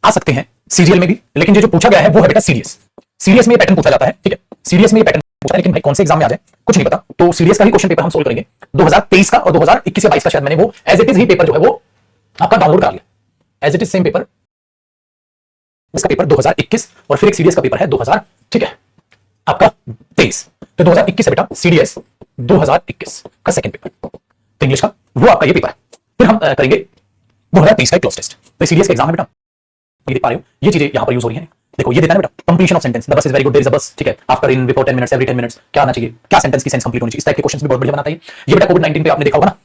आ सकते हैं सीरियल में भी, लेकिन जो पूछा गया है वो है बेटा सीरियस। सीरियस में ये पैटर्न पूछा जाता है, ठीक है, सीरियस में ये पैटर्न पूछा है, लेकिन भाई कौन से एग्जाम में आ जाए कुछ नहीं पता। तो सीरियस का ही क्वेश्चन पेपर हम सोल्व करेंगे 2023 का और 2021 या 22 का, शायद मैंने वो एज इट इज ही पेपर जो है वो आपका डाउनलोड कर लिया, as it is same paper. इसका पेपर 2021 और फिर एक सीडीएस का पेपर है 2000, ठीक है, आपका 23। तो 2021 है बेटा सीडीएस 2021 का सेकंड पेपर, तो इंग्लिश का वो आपका ये पेपर है। फिर हम करेंगे 2023 का क्लोज टेस्ट। तो सीडीएस का एग्जाम है बेटा, ये देख पा रहे हो, ये चीजें यहां पर यूज हो रही हैं। देखो ये देता है बेटा completion of sentence, the bus is very good, there is a bus, ठीक है, after in before 10 minutes every 10 minutes, क्या आना चाहिए, क्या सेंटेंस की सेंस कंप्लीट होनी चाहिए, इस टाइप के क्वेश्चंस भी बहुत बढ़िया बनाता है ये बेटा। कोविड-19 पे आपने देखा होगा ना,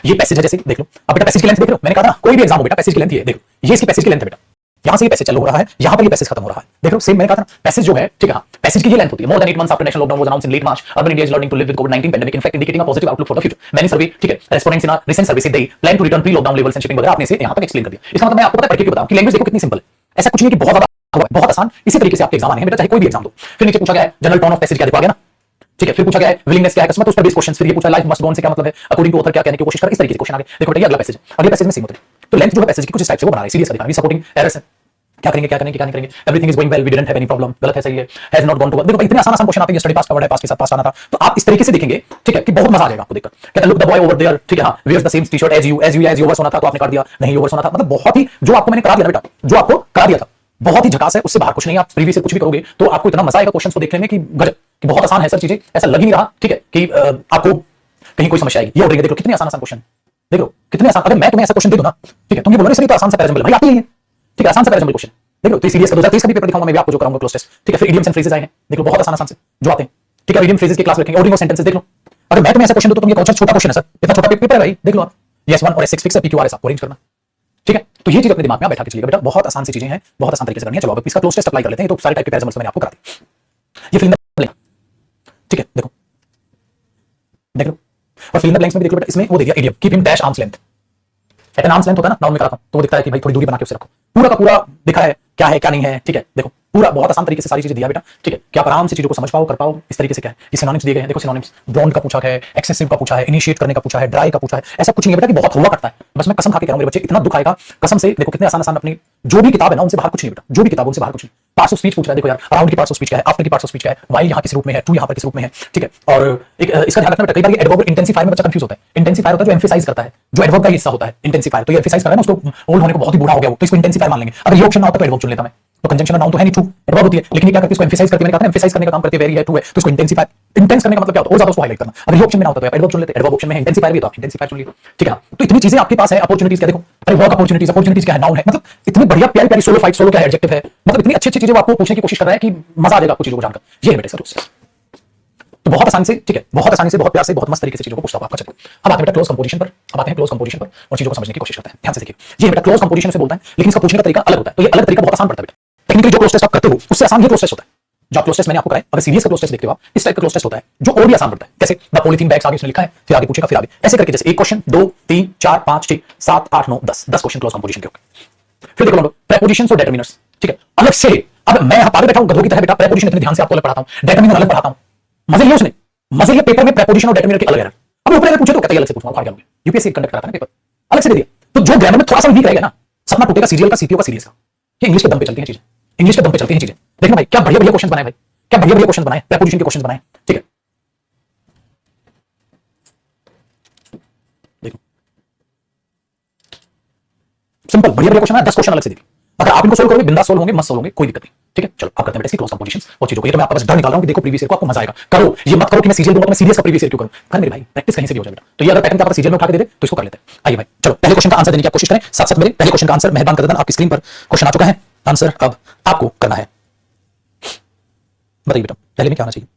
ये पैसेज है, जैसे देख लो अब बेटा, पैसेज की लेंथ देख लो, मैंने कहा था ना कोई भी एग्जाम हो बेटा पैसेज की लेंथ ही है, देखो ये इसकी पैसेज की लेंथ है बेटा, यहां से ये पैसेज चालू हो रहा है, यहां पर ये पैसेज खत्म हो रहा है, देख लो सेम मैंने कहा था पैसेज जो है, ठीक है, पैसेज की ये लेंथ होती है। More than 8 months after national lockdown was announced in late March, urban India is learning to live with कोविड-19 pandemic, in fact indicating a positive outlook for the future. Many survey, ठीक है, respondents in a recent survey से they plan to return pre lockdown levels and shipping वगैरह, आपने इसे यहां तक explain कर दिया। इसका मतलब मैं आपको पता है पढ़ के बताऊं कि लैंग्वेज देखो कितनी सिंपल है, ऐसा कुछ नहीं कि बहुत ज्यादा बहुत आसान। इसी तरीके से आपके एग्जाम आने हैं बेटा, चाहे कोई भी एग्जाम दो। फिर नीचे पूछा गया है जनरल टोन ऑफ पैसेज, क्या देखो आ गया ना, ठीक है, फिर पूछा गया है विलिंगनेस क्या है कस्टमर, तो उस पर बेस क्वेश्चंस। फिर ये पूछा लाइफ मस्ट गो ऑन से क्या मतलब है, अकॉर्डिंग टू ऑथर क्या कहने की कोशिश कर, इस तरीके से क्वेश्चन आ गए। देखो बेटा ये अगला पैसेज है, अगले पैसेज में सेम होता है। तो लेंथ जो है पैसेज की कुछ इस टाइप से वो बना रहा है, सीरियस का दिखा रहा है, सपोर्टिंग एरर्स है, क्या करेंगे क्या करेंगे क्या नहीं करेंगे, everything is going well, we didn't have any problem, गलत है सही है, हैज नॉट गॉन टू। देखो इतने आसान आसान क्वेश्चन आते हैं, स्टडी पास कवर्ड है, पास के साथ पास आना था। तो आप इस तरीके से देखेंगे, ठीक है, कि बहुत मजा आ जाएगा आपको देखकर। कहता है look the boy over there, ठीक है, हां wears the same T-shirt as you over सोना था, तो आपने कर दिया नहीं ओवर सोना था। मतलब बहुत ही जो आपको मैंने करा दिया ना बेटा, जो आपको करा दिया था बहुत ही झकास है, उससे बाहर कुछ नहीं। आप प्रीवियस से कुछ भी करोगे तो आपको इतना मजा आएगा क्वेश्चंस को देखने में कि गजब, कि बहुत आसान है सर चीजें, ऐसा लग ही नहीं रहा, ठीक है, कि आपको कहीं कोई समस्या आएगी। ये देख लो कितने आसान आसान क्वेश्चन, देख लो कितने आसान। अगर मैं तुम्हें ऐसा क्वेश्चन दे दूं ना, ठीक है, तुम ये बोलोगे सर ये तो आसान सा पैराजम्बल भाई आती है, ठीक है, आसान सा पैराजम्बल क्वेश्चन। देख लो तो सीरीज का 2023 का भी पेपर दिखाऊंगा मैं भी आपको, जो कराऊंगा क्लोज टेस्ट, ठीक है। फिर इडियम्स एंड फ्रेजेस आए हैं, देख लो बहुत आसान आसान से जो आते हैं, ठीक है। इडियम फ्रेजेस की क्लास रखेंगे, ऑर्डिंग ऑफ सेंटेंसेस देख लो। अगर मैं तुम्हें ऐसा क्वेश्चन दूं तो तुम ये कौन सा छोटा क्वेश्चन है सर, इतना छोटा पेपर है भाई, देख लो आप यस 1 और S6 फिक्स है, PQRS आपको अरेंज करना, ठीक है। तो ये चीज अपने दिमाग में बैठा के चलिएगा बेटा, बहुत आसान सी चीजें हैं, बहुत आसान तरीके से करनी है। चलो अब इसका क्लोज टेस्ट अप्लाई कर लेते हैं। तो सारे टाइप के पैराजम्बल्स मैंने आपको करा दिए। ये फिल इन द ब्लैंक, ठीक है, देखो देख लो, और फिल इन द ब्लैंक्स में भी देख लो बेटा, इसमें वो दे दिया idiom keep him dash arm's length, at an arm's length होता है ना नाउन में कराता हूं, तो वो दिखता है कि भाई थोड़ी दूरी बना के उसे रखो। पूरा का पूरा दिखा है क्या है क्या नहीं है, ठीक है, देखो पूरा बहुत आसान तरीके से सारी चीजें दिया बेटा, ठीक है, कि आप आराम से चीजों को समझ पाओ, कर पाओ। इस तरीके से क्या है, ये सिनोनिम्स दिए गए हैं, देखो सिनोनिम्स ब्लॉन्ड का पूछा है, एक्सेसिव का पूछा है, इनिशिएट करने का पूछा है, ड्राई का पूछा है। ऐसा कुछ नहीं है बेटा कि बहुत हुआ करता है, बस मैं कसम खा के कह रहा हूं मेरे बच्चे, इतना दुख आएगा कसम से। देखो कितने आसान आसान अपनी जो भी किताब है ना उनसे बाहर कुछ नहीं बेटा, जो भी किताब उनसे बाहर कुछ नहीं। पार्ट्स ऑफ स्पीच पूछ रहा है, देखो यार अराउंड की पार्ट्स ऑफ स्पीच क्या है, आफ्टर की पार्ट्स ऑफ स्पीच क्या है, व्हाइल यहां किस रूप में है, टू यहां पर किस रूप में है, ठीक है। और एक इसका ध्यान रखना बेटा, कई बार ये एडवर्ब इंटेंसिफायर में बच्चा कंफ्यूज होता है। इंटेंसिफायर होता है जो एम्फसाइज करता है, जो एडवर्ब का हिस्सा होता है इंटेंसिफायर, तो ये एम्फसाइज कर रहा है ना, उसको ओल्ड होने को बहुत ही बुरा हो गया वो, तो इसको इंटेंसिफायर मान लेंगे। अगर ये ऑप्शन ना होता तो एडवर्ब चुन लेता मैं, तो कंजंक्शन नाउन तो है नहीं, ट्रू एडवर्ब होती है, लेकिन ये क्या करती है इसको एम्फसाइज करती है। मैंने कहा था एम्फसाइज करने का काम करती है, वेरी है, ट्रू है, तो इसको इंटेंसिफाई इंटेंस करने का मतलब क्या होता है, और ज्यादा उसको हाईलाइट करना। अगर ये ऑप्शन में ना होता तो एडवर्ब चुन लेते, एडवर्ब ऑप्शन में है, इंटेंसिफायर भी तो इंटेंसिफायर चुन लिया, ठीक है। तो इतनी चीजें आपके पास है, अपॉर्चुनिटीज क्या देखो, अरे वर्क अपॉर्चुनिटीज, अपॉर्चुनिटीज क्या है, नाउन है, मतलब इतनी बढ़िया प्यारी प्यारी सोलो फाइट, सोलो क्या है, एडजेक्टिव है, मतलब इतनी अच्छी अच्छी चीजें वो आपको पूछने की कोशिश कर रहा है कि मजा आ जाएगा आपको चीजों को जानकर। ये है बेटा सर, तो बहुत आसानी से, ठीक है, बहुत आसानी से, बहुत प्यार से, बहुत मस्त तरीके से चीजों को पूछता हूं आपका। चलिए अब आते हैं बेटा क्लोज कंपोजिशन पर, अब आते हैं क्लोज कंपोजिशन पर और चीजों को समझने की कोशिश करते हैं। ध्यान से देखिए, ये बेटा क्लोज कंपोजिशन से बोलता है, लेकिन इसका पूछने का तरीका अलग होता है, तो ये अलग तरीका बहुत आसान पड़ता है बेटा। टेक्निकली जो क्लोज टेस्ट आप करते हो उससे आसान ये क्लोज टेस्ट होता है, जो क्लोज टेस्ट मैंने आपको कराया। अगर सीरियस का क्लोज टेस्ट देखते हो आप, इस टाइप का क्लोज टेस्ट होता है जो और भी आसान पड़ता है। कैसे, द पॉलीथीन बैग्स, आगे उसने लिखा है, फिर आगे पूछेगा, फिर आगे ऐसे करके, जैसे एक क्वेश्चन 2 3 4 5 6 7 8 9 10 क्वेश्चन क्लोज कंपोजिशन के होंगे। फिर देखो प्रीपोजिशंस और डेटर्मिनर्स, ठीक है, अलग से। अब मैं यहां पागल बैठा हूं गधों की तरह बेटा, प्रीपोजिशन इतने ध्यान से आपको अलग पढ़ाता हूं, डेटर्मिनर अलग पढ़ाता हूं। मजे लिया उसने, मजे लिया पेपर में प्रीपोजिशन और डेटर्मिनर के अलग है। अब ऊपर अगर पूछे तो कहते हैं अलग से पूछूंगा, फाड़ गया। यूपीएससी कंडक्ट कराता है ना पेपर, अलग से दे दिया, तो जो ग्रामर में थोड़ा सा वीक रहेगा ना, सपना टूटेगा सीरियल का, सीपीओ का, सीरीज का। ये इंग्लिश के दम पे चलती हैं चीजें, इंग्लिश के दम पे चलती हैं चीजें। देखना भाई क्या बढ़िया बढ़िया क्वेश्चन बनाए भाई, क्या बढ़िया बढ़िया क्वेश्चन बनाए, प्रीपोजिशन के क्वेश्चन बनाए, ठीक है। देखो सिंपल बढ़िया बढ़िया क्वेश्चन है, 10 क्वेश्चन अलग से दे। अगर आप इनको सोल्व करोगे बिंदास सोल्व होंगे, मस्त सोल्व होंगे, कोई दिक्कत नहीं, ठीक है। चलो आप करते हैं बेटा इसकी क्लोज कंपोजिशंस और चीजों को। ये तो मैं आपका बस डर निकाल रहा हूं कि देखो प्रीवियस ईयर को आपको मजा आएगा, करो। ये मत करो कि मैं सीरियल दूंगा तो मैं सीरियस का प्रीवियस ईयर क्यों करूं, कर मेरे भाई प्रैक्टिस कहीं से भी हो जाए बेटा। तो ये अगर पैटर्न का सीरियल में उठा के दे दे तो इसको कर लेते हैं। आइए भाई चलो पहले क्वेश्चन का आंसर देने की कोशिश करें, साथ साथ मेरे पहले क्वेश्चन का आंसर मेहरबान कर देना। आपकी स्क्रीन पर क्वेश्चन आ चुका है, आंसर अब आपको करना है। बताइए बेटा पहले में क्या आना चाहिए।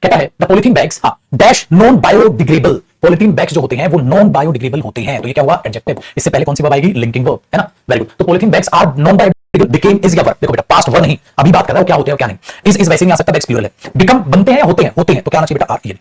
कहता है the polythene bags dash non biodegradable, polythene bags जो होते हैं वो नॉन बायोडिग्रेडेबल होते हैं। तो ये क्या हुआ, एडजेक्टिव। इससे पहले कौन सी वर्ब आएगी, लिंकिंग वर्ब, है ना, वेरी गुड। तो polythene bags are non biodegradable, became is या वर्ब। देखो बेटा पास्ट वर्ब नहीं, अभी बात कर रहा हूं क्या होते हैं और क्या नहीं। इज वैसे नहीं आ सकता, बैग्स प्लूरल है। बिकम बनते हैं, होते हैं, होते हैं, तो क्या आना चाहिए बेटा, आर। ये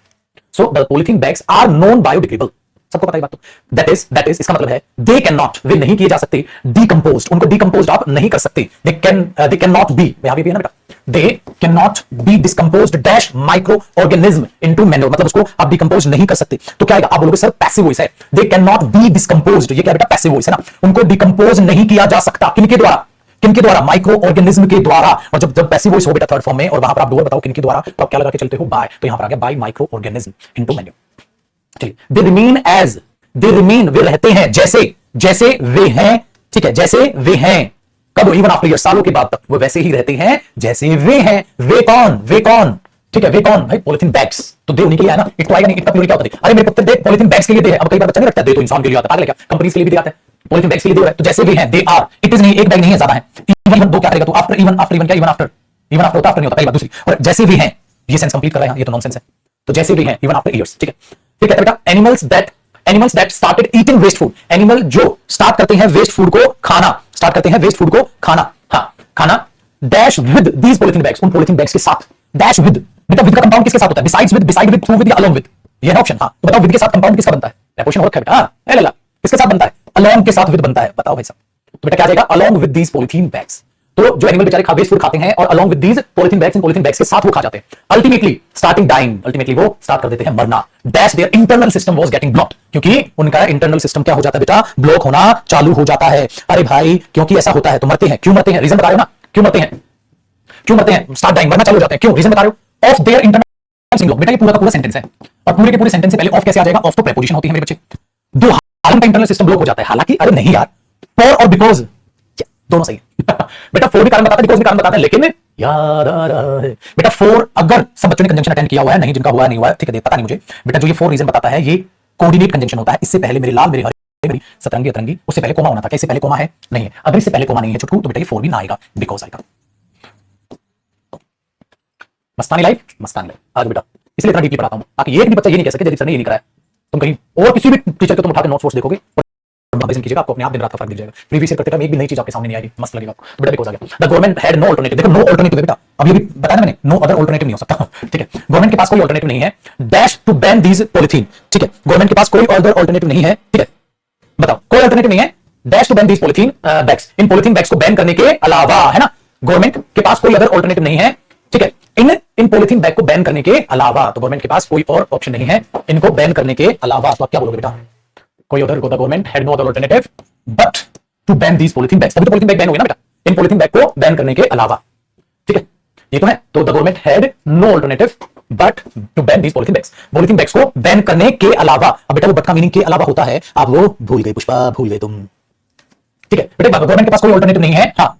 so the polythene bags are non biodegradable, सबको पता है बात। तो दैट इज इसका मतलब है दे कैन नॉट, वे नहीं किए जा सकते, डीकंपोज्ड, उनको डीकंपोज्ड आप नहीं कर सकते। दे कैन नॉट बी, यहां भी है ना बेटा, they can not be decomposed dash micro organism into manure, मतलब उसको आप डिकम्पोज नहीं कर सकते। तो क्या आएगा, आप बोलोगे सर पैसिव वॉइस है, दे कैन नॉट बी डिस्कम्पोज्ड, ये क्या बेटा पैसिव वॉइस है ना, उनको डिकम्पोज नहीं किया जा सकता। किनके द्वारा, किनके द्वारा, माइक्रो ऑर्गेनिज्म के द्वारा। और जब पैसिव वॉइस हो बेटा थर्ड फॉर्म में, और वहां पर आप डोर बताओ किनके द्वारा, तो आप क्या लगा के चलते हो, बाय, तो यहां पर आ गया by micro organism into manure. चलिए, they remain as, they remain वे रहते हैं जैसे, जैसे वे हैं, ठीक है, जैसे वे हैं, कब, इवन आफ्टर ईयर, सालों के बाद तक वो वैसे ही रहते हैं जैसे वे हैं। वे कौन, वे कौन, ठीक है, वे कौन भाई, पॉलिथीन बैग्स, तो दे उन्हीं के लिए है ना, एक तो आएगा नहीं, एक का प्लूरल क्या होता है, अरे मेरे पुत्र देख पॉलिथीन बैग्स के लिए दे है, अब कई बार बच्चा नहीं रखता, दे तो इंसान के लिए आता है, पागल है क्या, कंपनीज के लिए भी दे आता है, पॉलिथीन बैग्स के लिए दे रहा है, तो जैसे वे हैं, दे आर, इट इज नहीं, एक बैग नहीं है, ज्यादा है, इवन दो क्या करेगा तो आफ्टर, इवन आफ्टर, इवन क्या, इवन आफ्टर, इवन आफ्टर होता आफ्टर नहीं होता, पहली बात। दूसरी, और जैसे वे हैं, ये सेंस कंप्लीट कर रहा है, ये तो नॉनसेंस है, तो जैसे वे हैं इवन आफ्टर ईयर्स, ठीक है। फिर कहते हैं बेटा animals that started eating waste food, animal जो स्टार्ट करते हैं वेस्ट फूड को खाना, स्टार्ट करते हैं वेस्ट फूड को खाना, हाँ खाना, dash with these polythene bags, उन पॉलिथीन बैग्स के साथ, डैश विद, बेटा विद का कंपाउंड किसके साथ होता है, besides with, beside with, through with या अलोंग विद, ये है ऑप्शन। हाँ तो बताओ विद के साथ कंपाउंड किसका बनता है, प्रपोशन हो रखा है बेटा, हां ए लला, किसके साथ बनता है, अलोंग के साथ विद बनता है, बताओ भाई साहब, तो बेटा क्या आ जाएगा, along with these polythene bags. तो जो एनिमल बेचारे वेस्ट फूड खाते हैं और along with these polythene bags, इन पॉलिथीन बैग्स के साथ वो खा जाते हैं, अल्टीमेटली स्टार्टिंग डाइंग, अल्टीमेटली वो स्टार्ट कर देते हैं मरना, dash their internal system was getting blocked, क्योंकि उनका इंटरनल सिस्टम क्या हो जाता है बेटा, ब्लॉक होना चालू हो जाता है। अरे भाई क्योंकि ऐसा होता है तो मरते हैं, क्यों मरते हैं, रीजन बता रहे हो ना, क्यों मरते हैं, क्यों मरते हैं, स्टार्ट डाइंग, मरना चालू हो जाते हैं, क्यों, रीजन बता रहे हो, ऑफ देयर इंटरनल ब्लॉक, बेटा ये पूरा का पूरा सेंटेंस है, और पूरे के पूरे सेंटेंस से पहले ऑफ कैसे आ जाएगा, ऑफ तो प्रीपोजिशन होती है मेरे बच्चे, दो हाल का इंटरनल सिस्टम ब्लॉक हो जाता है, हालांकि अरे नहीं यार, फॉर और बिकॉज दोनों सही है बेटा, फोर भी कारण बताता है, बिकॉज भी कारण बताता है, लेकिन याद आ रहा है बेटा फोर, अगर सब बच्चों ने कंजंक्शन अटेंड किया हुआ है, नहीं जिनका हुआ है नहीं हुआ है, ठीक है पता नहीं मुझे बेटा, जो ये फोर रीजन बताता है ये कोऑर्डिनेट कंजंक्शन होता है। इससे पहले मेरे लाल, मेरे हरे, मेरी सतरंगी अतरंगी, उससे पहले कोमा होना था, क्या इससे पहले कोमा है, नहीं है, अगर इससे पहले कोमा नहीं है छुटकू, तो बेटा ये फोर भी ना आएगा, बिकॉज आएगा। मस्तानी लाइफ, मस्तानी लाइफ आज बेटा, इसलिए इतना डीपली पढ़ाता हूं ताकि एक भी बच्चा ये नहीं कह सके जब सर ने ये नहीं कराया, तुम कहीं और किसी भी टीचर के तुम उठा के नोट्स देखोगे कीजिएगा, आपको अपने आप दिन रात का फर्क दिख जाएगा, प्रीवियस ईयर करते टाइम एक भी नई चीज आपके सामने नहीं आएगी, मस्त लगेगा आपको, बेटा बिकॉज आ गया। The government had no alternative, देखो नो अल्टरनेटिव है बेटा, अब ये भी बताया मैंने, नो अदर अल्टरनेटिव नहीं हो सकता, ठीक है, गवर्नमेंट के पास कोई अल्टरनेटिव नहीं है, dash to ban these polythene, ठीक है, गवर्नमेंट के पास कोई अदर अल्टरनेटिव नहीं है, ठीक है, बताओ कोई अल्टरनेटिव नहीं है, dash to ban these polythene bags, इन पॉलिथीन बैग्स को बैन करने के अलावा, है ना, गवर्नमेंट के पास कोई अदर अल्टरनेटिव नहीं है, ठीक है, इन पॉलिथीन बैग को बैन करने के अलावा, तो गवर्नमेंट के पास कोई और ऑप्शन नहीं है इनको बैन करने के अलावा, तो आप क्या बोलोगे बेटा, कोई other, the government had no other alternative but to ban these polythene bags, तभी तो पॉलिथीन बैग बैन हो गया ना बेटा, इन पॉलिथीन बैग को बैन करने के अलावा, ठीक है, ये तो है, तो the government had no alternative but to ban these polythene bags, polythene bags को बैन करने के अलावा। अब बेटा वो बट का मीनिंग के अलावा होता है, आप वो भूल गए पुष्पा, भूल गए तुम, ठीक है बेटा, गवर्नमेंट के पास कोई अल्टरनेटिव नहीं है। हाँ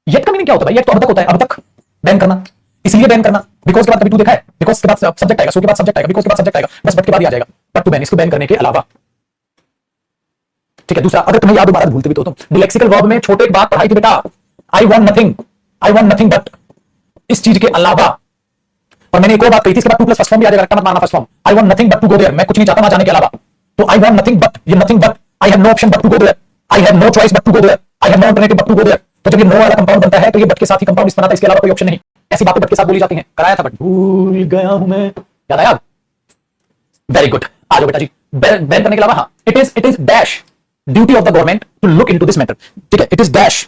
येट का मीनिंग क्या होता है, येट तो अब तक होता है, अब तक बैन करना, इसलिए बैन करना, बिकॉज के बाद कभी तू देखा है, बिकॉज के बाद सब्जेक्ट आएगा, सो के बाद सब्जेक्ट आएगा, बिकॉज के बाद सब्जेक्ट आएगा, बस बट के बाद ही आ जाएगा, बट टू बैन, इसको बैन करने के अलावा, ठीक है। दूसरा, अगर तुम्हें याद हो, बात भूलते भी तो तुम लेक्सिकल वर्ब में छोटे एक बात पढ़ाई थी बेटा, आई वांट नथिंग बट, इस चीज के अलावा, और मैंने एक और बात कही थी, इसके बाद टू प्लस फर्स्ट फॉर्म भी आ जाएगा, रट्टा मत मारना first form, I want nothing but to go there, मैं कुछ नहीं चाहता वहां जाने के अलावा, तो आई वांट नथिंग बट, ये nothing but, I have no option but to go there, I have no choice but to go there, I have no alternative but to go there, तो जब ये नो वाला compound बनता है तो ये but के साथ ही कंपाउंड इस बनाता है, इसके अलावा कोई ऑप्शन नहीं, ऐसी बातें बट के साथ बोली जाती हैं, कराया था बट भूल गया हूं मैं, याद आया, वेरी गुड, आ जाओ बेटा जी, बैन करने के अलावा, हाँ it is dash duty of the government to look into this matter, ठीक है, it is dash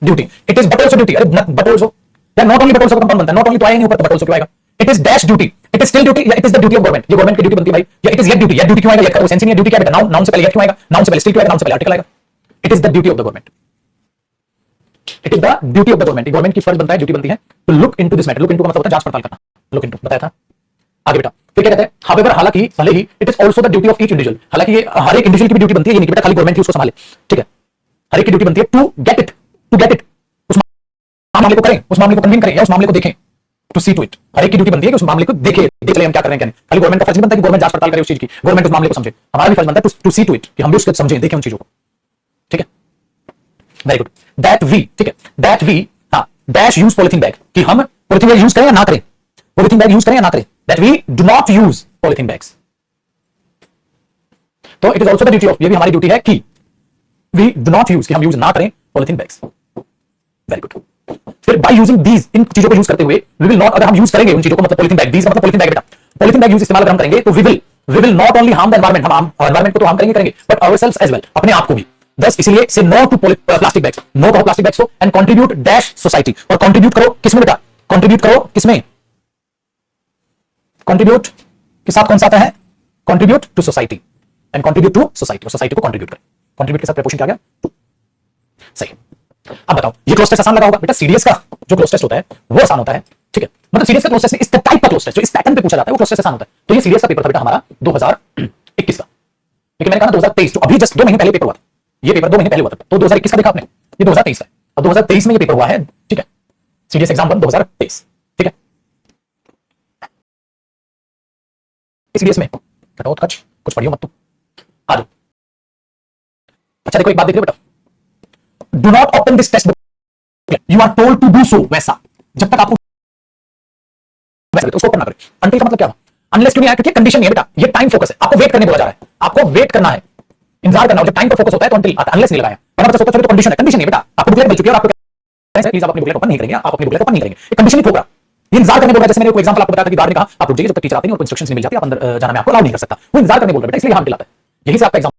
duty, it is but also duty, अरे बट आल्सो, या not only but also compound बनता है, नॉट ओनली तो आया नहीं ऊपर, बट आल्सो क्यों आएगा, it is dash duty, it is still duty, या it is the duty of government, ये गवर्नमेंट की ड्यूटी बनती है भाई, या इट इज येट ड्यूटी क्यों आएगा, येट का सेंस नहीं है, ड्यूटी क्या बेटा, नाउन से पहले येट क्यों आएगा, नाउन से पहले स्टिल क्यों आएगा, नाउन से पहले आर्टिकल आएगा, it is the duty of the government, it is the duty of the government, government की फर्ज बनता है, ड्यूटी बनती है to look into this matter, look into का मतलब होता है जांच पड़ताल करना, लुक इनटू बताया था। आगे बेटा फिर क्या कहते हैं, हाउएवर, हालांकि भले ही, it is also the duty of each individual, हालांकि ये हर एक इंडिविजुअल की भी ड्यूटी बनती है, ये नहीं कि बेटा खाली गवर्नमेंट ही उसको संभाले, ठीक है, हर एक की ड्यूटी बनती है टू गेट इट, उस मामले को करें, उस मामले को कन्वीन करें, या उस मामले को देखें, टू सी टू इट, हर एक की ड्यूटी बनती है कि उस मामले को देखे, देख ले हम क्या कर रहे हैं, क्या नहीं, खाली गवर्नमेंट का फर्ज नहीं बनता कि गवर्नमेंट जांच पड़ताल करे उस चीज की, गवर्नमेंट उस मामले को समझे, हमारा भी फर्ज बनता है टू सी टू इट, कि हम भी उसको समझें, देखें उन चीजों को, ठीक है, वेरी गुड, दैट वी, ठीक है, दैट वी, हाँ डैश यूज पॉलिथीन बैग, कि हम पॉलिथीन बैग यूज करें या ना करें, पॉलिथीन बैग यूज करें या ना करें, that we do not use polythene bags, तो it is also the duty of, ये भी हमारी ड्यूटी है कि वी डू नॉट यूज, कि हम यूज ना करें पॉलिथीन बैग्स, वेरी गुड। फिर बाय यूजिंग दीज, इन चीजों को यूज करते हुए, वी विल नॉट, अगर हम यूज करेंगे उन चीजों को, मतलब पॉलिथीन बैग, दीज मतलब पॉलिथीन बैग बेटा, पॉलिथीन बैग यूज इस्तेमाल अगर हम करेंगे तो we will not only harm the environment, हम एनवायरमेंट को तो हार्म करेंगे, बट आवरसेल्व्स एज वेल, अपने आप को भी, 10 इसीलिए से no to plastic bags, no करो प्लास्टिक बैग्स को एंड कंट्रीब्यूट डैश सोसाइटी। और कंट्रीब्यूट करो किसमें बेटा? कंट्रीब्यूट करो किसमें? कंट्रीब्यूट के साथ कौन सा आता है? Contribute to society and contribute to society, society को कंट्रीब्यूट करें। कंट्रीब्यूट के साथ प्रपोर्शन क्या आ गया? सही। अब बताओ ये क्लोज टेस्ट आसान लगा होगा बेटा? सीडीएस का जो क्लोज टेस्ट होता है वो आसान होता है, ठीक है? मतलब सीडीएस का क्लोज टेस्ट इस टाइप का क्लोज टेस्ट जो इस पैटर्न पे पूछा जाता है वो क्लोज टेस्ट आसान होता है। तो ये सीडीएस का पेपर था बेटा हमारा 2021 का, लेकिन मैंने कहा 2023 जो अभी जस्ट 2 महीने पहले पेपर हुआ था, ये पेपर 2 महीने पहले हुआ था, तो 2021 का देखा आपने, ये 2023 का है। अब 2023 में ये पेपर हुआ है, ठीक है? सीडीएस एग्जाम 1 2023, ठीक है? सीडीएस में हटाओ कच, कुछ पढ़ियो मत तुम, आ जाओ। अच्छा देखो एक बात देख लो बेटा, do not open this textbook, you are told to do so, वैसा जब तक आपको वैसे तो उसको ओपन ना करें। अनटिल का मतलब क्या हुआ? अनलेस क्यों नहीं आया? क्योंकि कंडीशन नहीं है बेटा, ये टाइम फोकस है, आपको वेट करने बोला जा रहा है, आपको वेट करना है, इंतजार करना है। जब टाइम पर फोकस होता है तो अनटिल आता है, अनलेस नहीं लगाया। वरना पता होता है तो कंडीशन है, कंडीशन नहीं है बेटा, आपको बुकलेट मिल चुकी है और आपको प्लीज आप अपनी बुकलेट ओपन नहीं करेंगे, आप अपनी बुकलेट ओपन नहीं करेंगे, एक कंडीशन ही ठोक रहा है। ये इंतजार करने बोल रहा है, जैसे मैंने कोई एग्जांपल आपको बताया था कि गार्ड ने कहा आप रुक जाइए जब तक टीचर आते नहीं और इंस्ट्रक्शंस नहीं मिल जाती आप अंदर जाना मैं आपको अलाउ नहीं कर सकता, वो इंतजार करने बोल रहा है बेटा, इसलिए हम दिलाता है। यही से आपका एग्जाम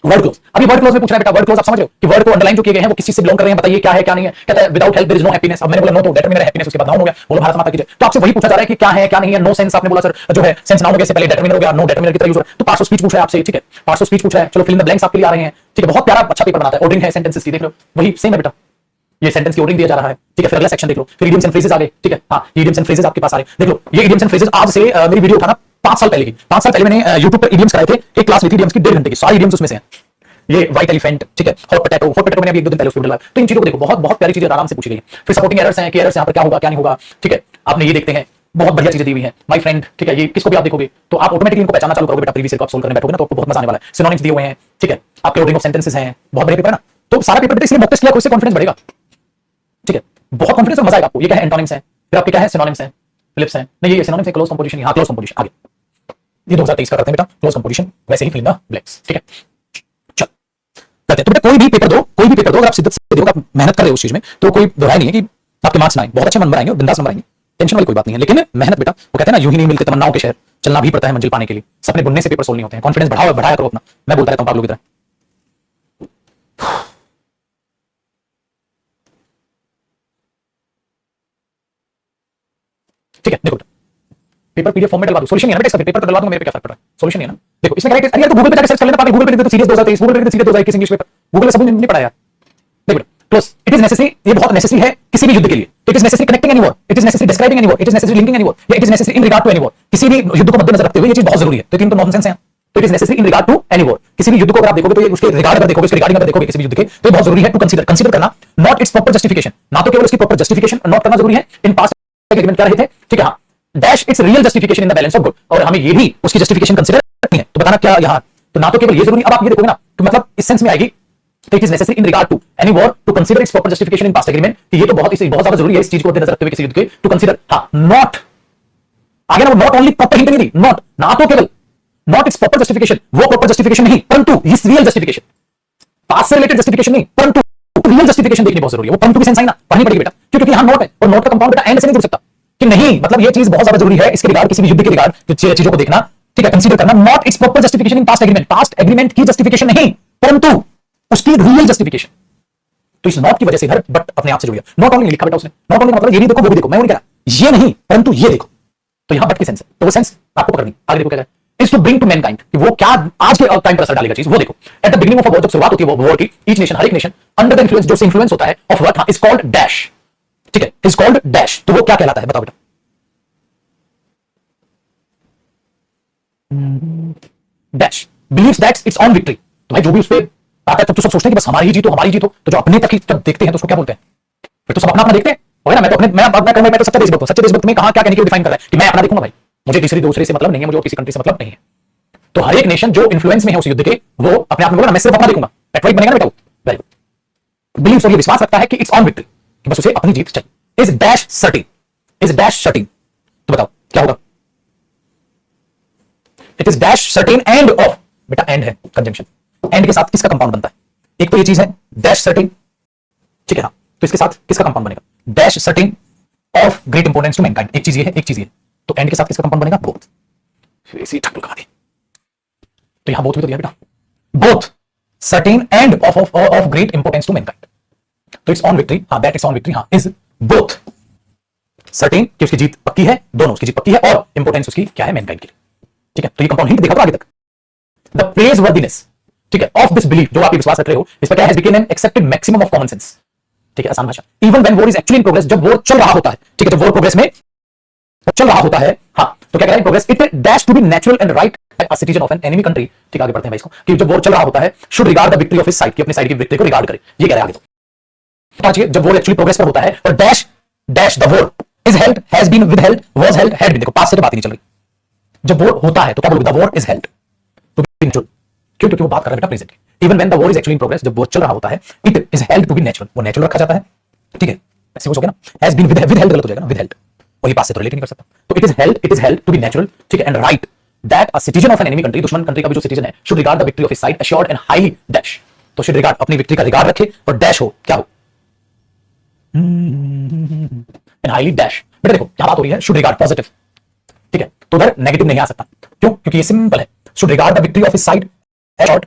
वर्ड क्लोज। अभी वर्ड क्लोज में पूछ रहा है बेटा, वर्ड क्लोज आप समझ रहे हो कि वर्ड को अंडरलाइन जो किए गए हैं वो किस चीज से बिलोंग कर रहे हैं, बताइए क्या है क्या नहीं है। कहता है without help there is no happiness. अब मैंने बोला नो तो डेटर में मेरा हैप्पीनेस, उसके बाद नाउन हो गया, बोलो भारत माता की जय। तो आपसे वही पूछा जा रहा है कि क्या है क्या नहीं है। नो सेंस आपने बोला सर जो है सेंस नाउन हो गया, से पहले डेटरमिनर हो गया, नो डेटरमिनर की तरह यूज हो रहा है। तो पार्ट्स ऑफ स्पीच पूछ रहा है आपसे, ठीक है? पार्ट्स ऑफ स्पीच पूछ रहा है, चलो फिल इन द ब्लैंक्स आपके लिए आ रहे हैं, ठीक है? बहुत प्यारा अच्छा पेपर बनाता है, ऑर्डरिंग है सेंटेंसेस की, देख लो वही सेम है बेटा, ये सेंटेंस की ऑर्डरिंग दिया जा रहा है, ठीक है? फिर अगला सेक्शन देख लो, फिर इडियम्स एंड फ्रेजेस आ गए, ठीक है? हां ये इडियम्स एंड फ्रेजेस आपके पास आ रहे हैं, देख लो ये इडियम्स एंड फ्रेजेस। आज से मेरी वीडियो उठाना 5 साल पहले की, 5 साल पहले मैंने YouTube पर इडियम्स कराए थे, एक क्लास ली थी इडियम्स की 1.5 घंटे की, सारी इडियम्स उसमें से हैं। ये व्हाइट एलिफेंट, ठीक है? हॉट पोटैटो मैंने अभी 1-2 दिन पहले उसको डाला। तो इन चीजों को देखो, बहुत बहुत प्यारी चीजें आराम से पूछी गई हैं। फिर सपोर्टिंग एरर्स हैं कि एरर्स यहां पर क्या होगा क्या नहीं होगा, ठीक है? आपने ये देखते हैं, बहुत बढ़िया चीजें दी हुई हैं माय फ्रेंड, ठीक है? ये किसको भी आप देखोगे तो आप ऑटोमेटिकली इनको पहचानना चालू करोगे बेटा, प्रीवियस ईयर को आप सोल्व करने बैठोगे ना तो आपको बहुत मजा आने वाला है। सिनोनिम्स दिए हुए हैं, ठीक है? आपके ऑर्डरिंग ऑफ सेंटेंसेस हैं, बहुत बड़े पेपर है ना, तो सारा पेपर बेटा इसलिए मॉक टेस्ट किया, उससे कॉन्फिडेंस बढ़ेगा, ठीक है? बहुत कॉन्फिडेंस और मजा आएगा आपको। ये क्या है? एंटोनिम्स है, फिर आपके क्या है? सिनोनिम्स है, फिलिप्स है, नहीं ये सिनोनिम्स है, क्लोज कंपोजिशन, हां क्लोज कंपोजिशन आगे। ये 2023 का करते हैं बेटा क्लोज कंपोजिशन, वैसे ही फिल इन द ब्लैंक्स, ठीक है? चल करते हैं। तो बेटा कोई भी पेपर दो, कोई भी पेपर दो, अगर आप शिद्दत से देखोगे, आप मेहनत कर रहे हो उस चीज में, तो कोई दोहराई नहीं है कि आपके मार्क्स ना आए, बहुत अच्छे नंबर आएंगे और बिंदास नंबर आएंगे, टेंशन वाली कोई बात नहीं है। लेकिन मेहनत बेटा, वो कहते हैं ना यूं ही नहीं मिलते तमन्नाओं के शहर, चलना भी पड़ता है मंजिल पाने के लिए। सपने बुनने से पेपर सोल्व नहीं होते हैं। कॉन्फिडेंस बढ़ाओ, बढ़ाया करो अपना, मैं बोलता रहता हूं पागलों की तरह। ठीक है देखो पेपर पीडीएफ फॉर्मेट डलवा दो, सॉल्यूशन है ना बेटा इसका, पेपर तो डलवा दूंगा, मेरे पे क्या फर्क पड़ रहा है? सॉल्यूशन है ना, देखो इसमें करेक्ट। अरे यार तो गूगल पे जाकर सर्च कर लेना, पागल गूगल पे तो सीरीज 2023, गूगल पे सीरीज 2021 इंग्लिश पेपर, गूगल पे सब नहीं पढ़ा यार। देखो क्लोज, इट इज नेसेसरी, ये बहुत नेसेसरी है किसी भी युद्ध के लिए। It is necessary connecting any war, it is necessary describing any war, it is necessary linking any war, या it is necessary in regard to any war. किसी भी युद्ध को मद्देनजर रखते हुए ये चीज बहुत जरूरी है। तो तीन तो नॉनसेंस हैं। तो it is necessary in regard to any war, किसी भी युद्ध को अगर आप देखोगे तो ये उसके रिगार्ड अगर देखोगे, उसके रिगार्डिंग अगर देखोगे किसी भी युद्ध के, तो ये बहुत जरूरी है टू कंसीडर, कंसीडर करना, नॉट इट्स प्रॉपर जस्टिफिकेशन, ना तो केवल उसकी प्रॉपर जस्टिफिकेशन नोट करना जरूरी है। इन पास्ट एग्रीमेंट क्या रहे थे, ठीक है? हाँ dash it's real justification in the balance of good, और हमें ये भी उसकी जस्टिफिकेशन कंसीडर करनी है। तो बताना क्या यहां, तो ना तो केवल ये जरूरी। अब आप ये देखोगे ना तो मतलब इस सेंस में आएगी, तो it is necessary in regard to any war to consider its proper justification in past agreement, कि ये तो बहुत ज्यादा जरूरी है इस चीज को मद्देनजर रखते हुए किसी युद्ध के टू कंसीडर। हाँ नॉट आगे ना, वो नॉट ओनली प्रॉपर हिंट नहीं दी, नॉट ना तो केवल नॉट इट्स प्रॉपर जस्टिफिकेशन, वो प्रॉपर जस्टिफिकेशन नहीं, परंतु इस रियल जस्टिफिकेशन, पास्ट से रिलेटेड जस्टिफिकेशन नहीं, परंतु रियल जस्टिफिकेशन देखनी बहुत जरूरी है। वो परंतु की सेंस आई ना, पढ़नी पड़ेगी बेटा, क्योंकि यहां नॉट है और नॉट का कंपाउंड बेटा एंड से नहीं जुड़ सकता कि नहीं, मतलब ये चीज बहुत ज्यादा जरूरी है इसके रिगार्ड, किसी भी युद्ध के रिगार्ड चीजों को देखना, ठीक है? कंसीडर करना, not it's proper justification in past agreement, past agreement की जस्टिफिकेशन नहीं, परंतु उसकी रियल जस्टिफिकेशन। तो इस नॉट की वजह से इधर बट अपने आप से जुड़ गया, नॉट ओनली लिखा बेटा उसने, नॉट ओनली मतलब ये नहीं देखो वो भी देखो, मैं नहीं कह रहा ये नहीं, परंतु ये देखो, तो यहां बट की सेंस है, तो वो सेंस आपको पकड़नी। आगे देखो क्या है, is to bring to mankind, कि वो क्या आज के टाइम पर असर डालेगा चीज, वो देखो। At the beginning of a war, जब शुरुआत होती है वो वॉर की, ईच नेशन, हर एक नेशन अंडर द इन्फ्लुएंस, जो से इन्फ्लुएंस होता है of what, is called dash, ठीक है? इज कॉल्ड डैश, तो वो क्या कहलाता है बताओ बेटा? Dash believes that it's on victory. तो भाई जो भी उस पे आता है तब तो सब सोचते हैं कि बस हमारी जीत हो, हमारी जीत हो। तो जो अपने तक ही जब देखते हैं तो उसको क्या बोलते हैं? फिर तो सब अपना अपना देखते हैं, ना? मैं तो अपने मैं तो सच्चा देशभक्त हूं। सच्चे देशभक्त में कहां क्या कहने के लिए डिफाइन कर रहा है कि मैं अपना देखूंगा भाई, मुझे तीसरी दूसरे से मतलब नहीं है, मुझे और किसी कंट्री से मतलब नहीं है। तो हर एक नेशन जो इन्फ्लुएंस में है उस युद्ध के, वो अपने आप में बोला मैं सिर्फ अपना देखूंगा, पेट्रोइक बनेगा ना बेटा। Very good. बिलीव्स, और ये विश्वास रखता है कि इट्स ऑन विक्ट्री, कि बस उसे अपनी जीत चाहिए। Is dash certain, is dash certain, तो बताओ क्या होगा? It is dash certain and of, बेटा एंड है कंजंक्शन, एंड के साथ किसका कंपाउंड बनता है? एक तो ये चीज है डैश सर्टेन, ठीक है? हाँ तो इसके साथ किसका कंपाउंड बनेगा? Dash certain of great importance to mankind. एक चीज ये है, एक चीज ये, तो एंड के साथ किसका कंपाउंड बनेगा? बोथ। इसी ठक लगा दी। तो यहां बोथ भी तो दिया बेटा, both certain and of great importance to mankind. तो इट्स ऑन विक्ट्री, हाँ दैट इट्स ऑन विक्ट्री, हाँ इज बोथ सर्टेन कि उसकी जीत पक्की है, दोनों उसकी जीत पक्की है, और इंपोर्टेंस उसकी क्या है मैनकाइंड के लिए। ठीक है, तो ये कंपाउंड हिंट देखा तो आगे तक। द प्रेज वर्दीनेस, ठीक है, ऑफ दिस बिलीफ, जो आप विश्वास रख रहे हो, इस पर क्या है, became an accepted maximum of common sense. ठीक है, आसान भाषा, even when war is actually in progress, जब वॉर चल रहा होता है, ठीक है, जब वॉर प्रोग्रेस में चल रहा होता है, हाँ, तो क्या कह रहा है, progress it dash to be natural and right a citizen of an enemy country. ठीक, आगे बढ़ते हैं भाई इसको, कि जब वॉर चल रहा होता है, should regard the victory of his side, कि अपनी साइड की विक्ट्री को रिगार्ड करे, ये कह रहा है आगे। तो जब वॉर एक्चुअली प्रोग्रेस पर होता है, और dash dash the war is held, has been, withheld, was held, had been, देखो पास से तो बात ही नहीं चल रही। जब वॉर होता है तो क्या बोलोगे, द वॉर इज हेल्ड, तो क्यों, क्योंकि वो बात कर रहा है बेटा प्रेजेंट की। Even when the war is actually in progress, जब वॉर चल रहा होता है, it is held to be natural, वो नेचुरल रखा जाता है। ठीक है, ऐसे हो गया ना, हैज बीन विदहेल्ड गलत हो जाएगा ना, विदहेल्ड, और ये पास से तो रिलेट नहीं कर सकता, तो it is held to be natural, ठीक है, and right that a citizen of an enemy country, दुश्मन कंट्री का भी जो सिटीजन है, should regard the victory of his side assured and highly dash, तो शुड रिगार्ड, अपनी विक्ट्री का रिगार्ड रखे, और डैश हो, क्या हो, एंड हाईली डैश। बेटा देखो क्या बात हो रही है, शुड रिगार्ड पॉजिटिव, ठीक है, तो उधर नेगेटिव नहीं आ सकता, क्यों, क्योंकि ये सिंपल है, should regard the victory of his side assured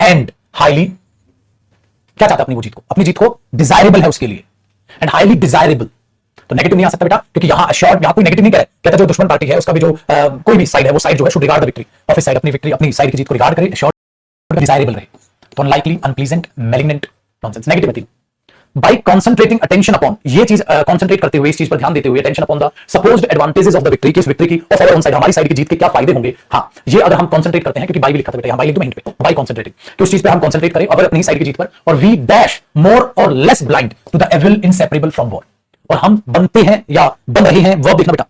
and highly, क्या चाहता है अपनी वो जीत को, अपनी जीत को डिजायरेबल है उसके लिए, एंड हाईली डिजायरेबल, तो नेगेटिव नहीं आ सकता बेटा, क्योंकि यहां अश्योर्ड, यहां कोई नेगेटिव नहीं करे, कहता जो दुश्मन पार्टी है उसका भी जो कोई भी साइड है, वो साइड जो है should regard the victory of his side, अपनी विक्ट्री, अपनी साइड की जीत को रिगार्ड करे, अश्योर्ड डिजायरेबल रहे, तो unlikely, unpleasant, malignant, nonsense, negativity. By concentrating attention upon, ये चीज कंसंट्रेट करते हुए, इस चीज पर ध्यान देते हुए, attention upon the supposed advantages of the victory, कि इस विक्ट्री की ऑफ आवर ओन साइड, हमारी साइड की जीत के क्या फायदे होंगे, हाँ ये अगर हम कंसंट्रेट करते हैं, क्योंकि बाय भी लिखा था बेटा, यहां बाय लिख दो हिंट पे, बाय कंसंट्रेटिंग, कि उस चीज पे हम कंसंट्रेट करें अगर अपनी साइड की जीत पर, और we dash more or less blind to the evil inseparable from war, और हम बनते हैं या बन रहे हैं, वर्ब देखना बेटा,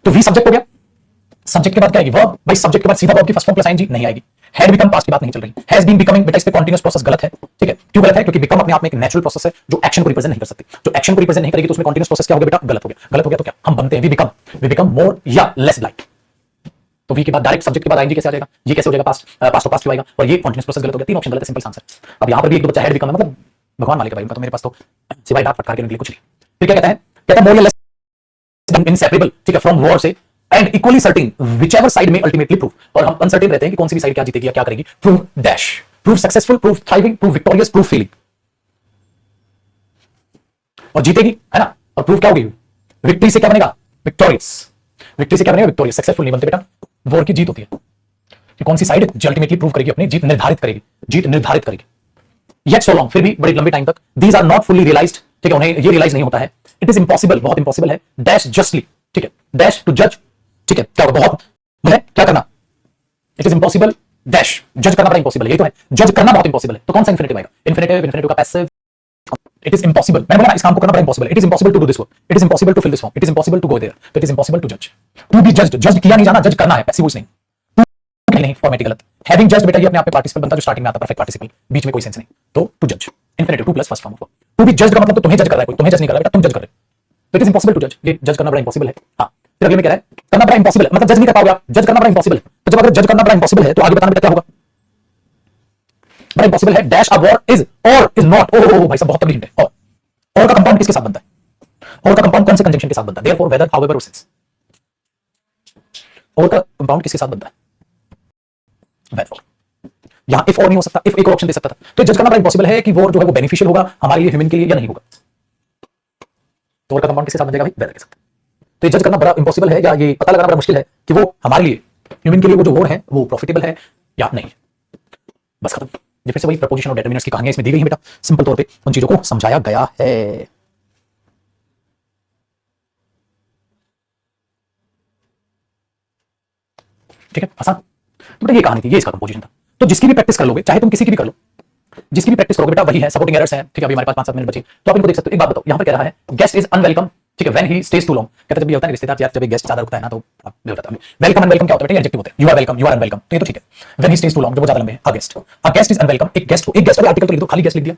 तो वी सब्जेक्ट हो गया, सब्जेक्ट के बाद क्या आएगी, वर्ब, भाई सब्जेक्ट के बाद सीधा वर्ब की फर्स्ट फॉर्म प्लस आईएनजी नहीं आएगी, हैड बिकम पास्ट की बात नहीं चल रही, हैज बीन बिकमिंग, बेटा इस पे कंटीन्यूअस प्रोसेस गलत है, ठीक है, क्यों गलत है, क्योंकि बिकम अपने आप में एक नेचुरल प्रोसेस है जो एक्शन को रिप्रेजेंट नहीं कर सकती, जो एक्शन को रिप्रेजेंट नहीं करेगी तो उसमें कंटीन्यूअस प्रोसेस क्या हो गया बेटा, गलत हो गया, गलत हो गया, तो क्या हम बनते हैं, वी बिकम मोर या लेस ब्लाइंड, तो वी के बाद डायरेक्ट सब्जेक्ट के बाद आईएनजी कैसे आ जाएगा, ये कैसे हो जाएगा, पास्ट तो पास्ट क्यों आएगा, और ये कंटीन्यूअस प्रोसेस गलत हो गया, तीन ऑप्शन गलत है, सिंपल आंसर। अब यहां पर भी एक दो बच्चा हैड बिकम है, मतलब भगवान मालिक भाई, तो मेरे पास तो सिवाय डांट फटकार के निकले कुछ नहीं। फिर क्या कहता है, कहता है मोर या लेस इनसेपरेबल, ठीक है, फ्रॉम वॉर से, and equally certain whichever side में अल्टीमेटली प्रूव, और हम अनसर्टेन रहते हैं कि कौन सी भी साइड क्या जीतेगी या क्या करेगी, prove dash, prove successful, prove thriving, prove victorious, prove failing, और जीतेगी है ना, और प्रूव क्या होगी, विक्ट्री से क्या बनेगा, विक्टोरियस, विक्ट्री से क्या बनेगा, विक्टोरियस, सक्सेसफुल नहीं बनते बेटा, वॉर की जीत होती है कि कौन सी साइड जो अल्टीमेटली प्रूव करेगी, अपनी जीत निर्धारित करेगी, जीत निर्धारित करेगी। Yet so long, फिर भी बड़े लंबे टाइम तक, these are not fully realized, ठीक है, उन्हें ये रियलाइज नहीं होता है, it is impossible, बहुत impossible है, dash justly, ठीक है, dash to judge, ठीक है, क्या होगा, बहुत है क्या करना, it is impossible, dash जज करना बड़ा impossible है, ये तो है, जज करना बहुत impossible है, तो कौन सा infinitive आएगा, infinitive का passive, it is impossible, मैंने बोला इस काम को करना बड़ा impossible है, it is impossible to do this work, it is impossible to fill this form, it is impossible to go there, तो it is impossible to judge, to be judged, judge किया नहीं जाना, जज करना है, passive नहीं, नहीं फॉर्मेटिक गलत, हैविंग जज्ड बेटा ये अपने आप में पार्टिसिपल बनता है, जो स्टार्टिंग में आता है परफेक्ट पार्टिसिपल, बीच में कोई सेंस नहीं, तो टू जज, infinitive, to plus first form of, to be judged का मतलब तो तुम्हें जज कर रहा है कोई, तुम्हें जज नहीं कर रहा बेटा, तुम जज कर रहे हो, तो इट इज इंपॉसिबल टू जज, ये जज करना बड़ा इंपॉसिबल है। हां, फिर अगले में कह रहा है करना बड़ा इंपॉसिबल है, मतलब जज नहीं कर पाओगे आप, जज करना बड़ा इंपॉसिबल है, तो जब अगर जज करना बड़ा इंपॉसिबल है तो आगे बताना बेटा क्या होगा, बड़ा इंपॉसिबल है, डैश अ वॉर इज और इज नॉट, ओ भाई साहब बहुत तगड़ी हिंट है, और का कंपाउंड किसके साथ बनता है, और का कंपाउंड कौन से कंजंक्शन के साथ बनता है, देयरफॉर वेदर हाउएवर और सिंस, और का कंपाउंड किसके साथ बनता है, वेदर, यहां इफ और नहीं हो सकता, इफ एक और ऑप्शन दे सकता था, तो जज करना बड़ा इंपॉसिबल है कि वो जो है वो बेनिफिशियल होगा हमारे लिए, ह्यूमन के लिए या नहीं होगा, तो और का कंपाउंड किसके साथ बन जाएगा भाई, वेदर के साथ, तो ये जज करना बड़ा इंपॉसिबल है या ये पता लगाना बड़ा मुश्किल है कि वो हमारे लिए, ह्यूमन के लिए वो जो वॉर है वो प्रॉफिटेबल है या नहीं, बस खत्म। ये फिर से वही प्रपोजिशन और डिटरमिनर्स की कहानियां इसमें दी गई हैं बेटा, सिंपल तौर पे उन चीजों को समझाया गया है। ठीक है, आसान, तो बेटा ये कहानी थी, ये इसका कंपोजिशन था, तो जिसकी भी प्रैक्टिस कर लोगे, चाहे तुम किसी की भी कर लो, जिसकी भी प्रैक्टिस करोगे बेटा वही है, सपोर्टिंग एरर्स हैं, ठीक है, अभी हमारे पास 5-7 मिनट बचे, तो आप इनको देख सकते हो। एक बात बताओ, यहां पर कह रहा है गेस्ट इज अनवेलकम, ठीक है, when he stays too long, कहता है जब ये होता है रिश्तेदार यार, जब एक गेस्ट ज्यादा रुकता है ना तो आप भी होता है, वेलकम अनवेलकम क्या होता है बेटा, एडजेक्टिव होते हैं, you are welcome, you are unwelcome, तो ये तो ठीक है, when he stays too long जब वो ज्यादा लंबे हैं, अ गेस्ट इज अनवेलकम, एक गेस्ट को आर्टिकल तो लिख दो, खाली गेस्ट लिख दिया,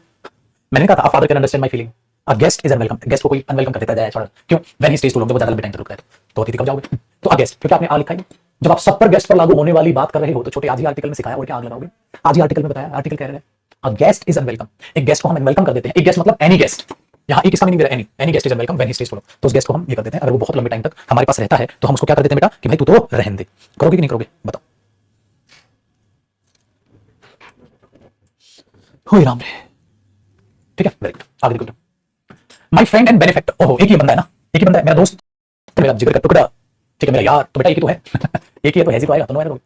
मैंने कहा था father can understand my feeling, a guest is unwelcome, guest को कोई अनवेलकम कर देता है छोड़, क्यों, when he stays too long जब वो ज्यादा लंबे टाइम तक रुकता है, तो अतिथि कब जाओगे, तो अ गेस्ट, क्योंकि आपने आ लिखा है, जब आप सब पर गेस्ट पर लागू होने वाली बात कर रहे हो तो छोटे आज ही आर्टिकल में सिखाया और क्या आग लगाओगे, आज ही आर्टिकल में बताया, आर्टिकल कह रहे हैं अ गेस्ट इज अनवेलकम, एक गेस्ट को हम अनवेलकम कर देते हैं, एक गेस्ट मतलब एनी गेस्ट, यहाँ एक इसका मीनिंग दे रहा है any guest is welcome when he stage follow, तो उस गेस्ट को हम ये कर देते हैं, अगर वो बहुत लंबे टाइम तक हमारे पास रहता है तो हम उसको क्या कर देते हैं बेटा कि भाई तू तो रहने दे। करोगे कि नहीं करोगे बताओ? हो राम रे, ठीक है वेरी गुड, आगे देखो। माय फ्रेंड एंड बेनिफैक्टर, ओहो एक ही बंदा है ना, एक ही बंदा है, मेरा दोस्त, मेरा जिगर का टुकड़ा, ठीक है मेरा यार, तो बेटा एक ही तो है एक ही है तो हैजी तो आएगा, तो नो एरर,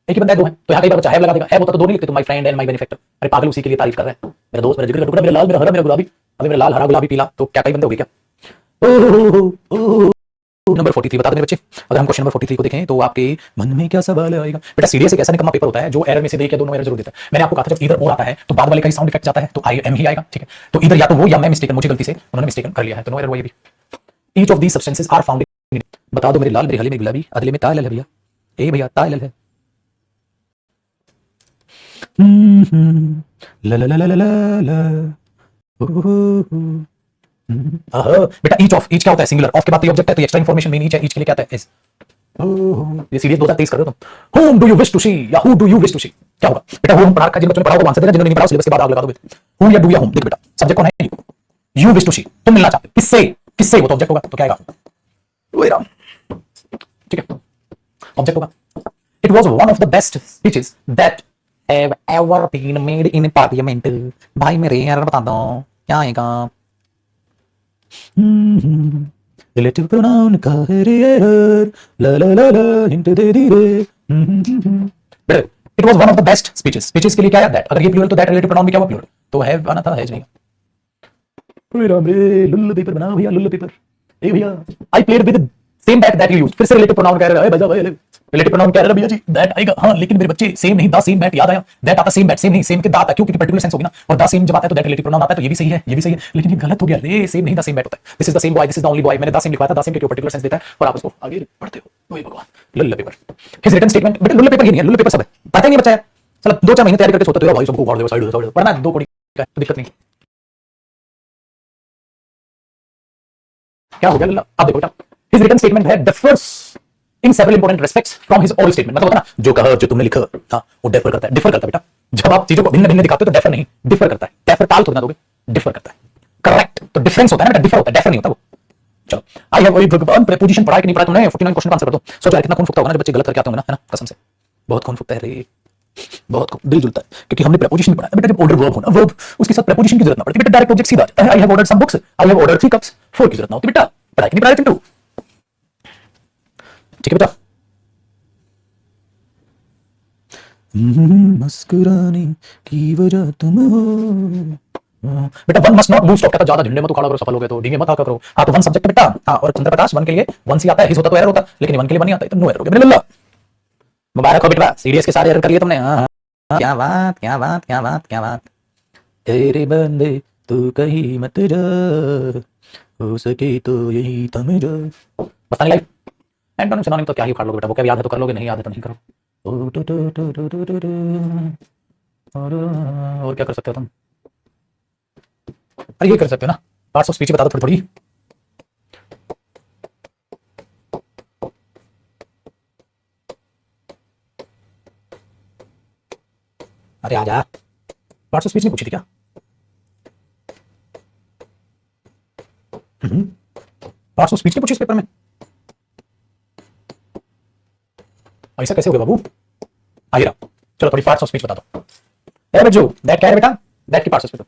एक ही बंदा है, दो है तो यहाँ कई बार बच्चा है लगा देगा, है होता तो दो नहीं लिखते, तो my friend and my benefactor, अरे पागल उसी के लिए तारीफ कर रहा है, मेरा दोस्त, मेरा जिगर का टुकड़ा, मेरा लाल, मेरा हरा, मेरा गुलाबी, अभी मेरा लाल हरा गुलाबी पीला, तो क्या कई बंदे हो गए क्या? नंबर 43 बता दो मेरे बच्चे, अगर हम क्वेश्चन नंबर 43 को देखें तो आपके मन में क्या सवाल आएगा बेटा? सीरियस एक ऐसा निकम्मा पेपर होता है जो एरर में से देख या दोनों एरर जरूर देता है। मैंने आपको कहा था जब इधर और आता है तो बाद वाले का ही साउंड इफेक्ट जाता है, तो आई एम ही आएगा, ठीक है, तो इधर या तो वो या मैं मिस्टेकन, मुझे गलती से उन्होंने मिस्टेकन कर लिया है, तो नो एरर वो ये भी। Each of these substances are found in, बता दो मेरे लाल, मेरे हरे, मेरे गुलाबी, अदले में ताइल है भैया, ए भैया ताइल है, ला ला ला ला ला ला, बेटा ईच क्या होता है? सिंगुलर, ऑफ के बाद ऑब्जेक्ट है तो एक्स्ट्रा इंफॉर्मेशन मेन ईच है, ईच के लिए क्या आता है? एस। ये सीरीज 2023 कर रहे हो तुम। Whom do you wish to see या who do you wish to see, क्या होगा बेटा? whom पढ़ा रखा है, जिन बच्चों ने पढ़ा होगा आंसर देना, जिन्होंने नहीं पढ़ा सिलेबस के बाद आग लगा दोगे। whom या do या whom, देख बेटा सब्जेक्ट कौन है? you wish to see, तुम मिलना चाहते हो किससे? किससे वो तो ऑब्जेक्ट होगा, तो क्या आएगा? ओए राम, ठीक है ऑब्जेक्ट होगा। It was one of the best speeches that have ever been made in parliament, भाई मेरे यार बता दो क्या आएगा? रिलेटिव प्रोनाउन का एरर, ला ला ला ला हिंट दे दी रे। It was one of the best speeches, speeches के लिए क्या है दैट, अगर ये प्लूरल तो दैट रिलेटिव प्रोनाउन भी क्या हुआ? प्लूरल, तो हैव आना था, हैज नहीं। ओए राम रे, लुल्लू पेपर बनाओ भैया, लुल्लू पेपर, ए भैया I played with same bat that you used, फिर से रिलेटिव प्रोनाउन कह रहा है बजा भाई, रिलेटिव प्रोनाउन कह रहा है भैया जी दैट आएगा, हां लेकिन मेरे बच्चे सेम नहीं, द सेम बैट याद आया, दैट आता सेम बैट, सेम नहीं, सेम के दात है, क्योंकि पर्टिकुलर सेंस होगी ना, और द सेम जब आता है तो दैट रिलेटिव प्रोनाउन आता है, तो ये भी सही है, ये भी सही है, लेकिन ये गलत हो गया रे, सेम नहीं द सेम बैट होता है, this is the same boy, this is the only boy, मैंने द सेम लिखवाया था, द सेम के पर्टिकुलर सेंस देता है और आप उसको आगे पढ़ते हो। ओए भगवान, Lulu paper, his written statement, बेटा लुल्लू पेपर ये नहीं है, लुल्लू पेपर सब है, पता ही नहीं बच्चा है, चलो 2-4 महीने तैयारी करके सोते हो भाई, सबको उखाड़ दो साइड पढ़ना 2 कोड़ी का, तो दिक्कत नहीं। क्या हो गया लल्ला? अब देखो बेटा, हिज रिटन स्टेटमेंट है differs in several important respects from his oral statement, मतलब होता है ना जो कहा, जो तुमने लिखा, हां वो डिफर करता है, डिफर करता है बेटा, जब आप चीजों को भिन्न भिन्न दिखाते हो तो डिफर नहीं, डिफर करता है, डिफर ताल थोड़ा ना दोगे, डिफर करता है, करेक्ट, तो डिफरेंस होता है ना बेटा, डिफर होता है, डिफर नहीं होता वो। चलो आई हैव, भगवान प्रीपोजिशन पढ़ा कि नहीं पढ़ा तुमने? 49 क्वेश्चन का आंसर कर दो। सोचो यार कितना खून फुकता होगा ना जब बच्चे गलत करके आते होंगे ना, है ना, कसम से बहुत खून फुकता है रे, बहुत दिल जलता है, क्योंकि हमने प्रीपोजिशन पढ़ा है बेटा, जब ऑर्डर वर्ब होना, वर्ब उसके साथ प्रीपोजिशन की जरूरत ना पड़ती बेटा, डायरेक्ट ऑब्जेक्ट सीधा आ जाता है। I have ordered some books, I have ordered 3 cups, 4 की जरूरत ना होती बेटा, पढ़ाई कि नहीं पढ़ाई चिंटू? ठीक है बेटा, मुस्कुराने की वजह तुम हो बेटा, one must not lose stop, कहता ज्यादा झंडे मत उखाड़ा करो, सफल हो गए तो डींगे मत आका करो, हाँ तो वन सब्जेक्ट बेटा, हाँ और चंद्रप्रकाश वन के लिए वन सी आता है, हिज होता तो एरर होता, लेकिन वन के लिए वन नहीं आता, तो नो एरर हो गया मेरे लल्ला। मुबारक हो बेटा, सीरियस के सारे एरर कर लिए तुमने, हाँ क्या बात क्या बात क्या बात क्या बात, तेरे बंदे तू कहीं मत जा, हो सके तो यही थम जा, बस लाइफ एंटोनिम सिनोनिम तो क्या ही उखाड़ लोगे बेटा, वो क्या याद है तो कर लोगे, नहीं याद है तो नहीं करो। और क्या कर सकते हो तुम? अरे ये कर सकते हो ना, पार्ट्स ऑफ स्पीच बता दो थोड़ी थोड़ी। अरे आजा, पार्ट्स ऑफ स्पीच नहीं पूछी थी क्या? पार्ट्स ऑफ स्पीच नहीं पूछी इस पेपर में? ऐसा कैसे हो गया बाबू? आइए रहा, चलो थोड़ी पार्ट्स ऑफ स्पीच बता दो। अरे बच्चों दैट क्या है बेटा? दैट की पार्ट्स ऑफ स्पीच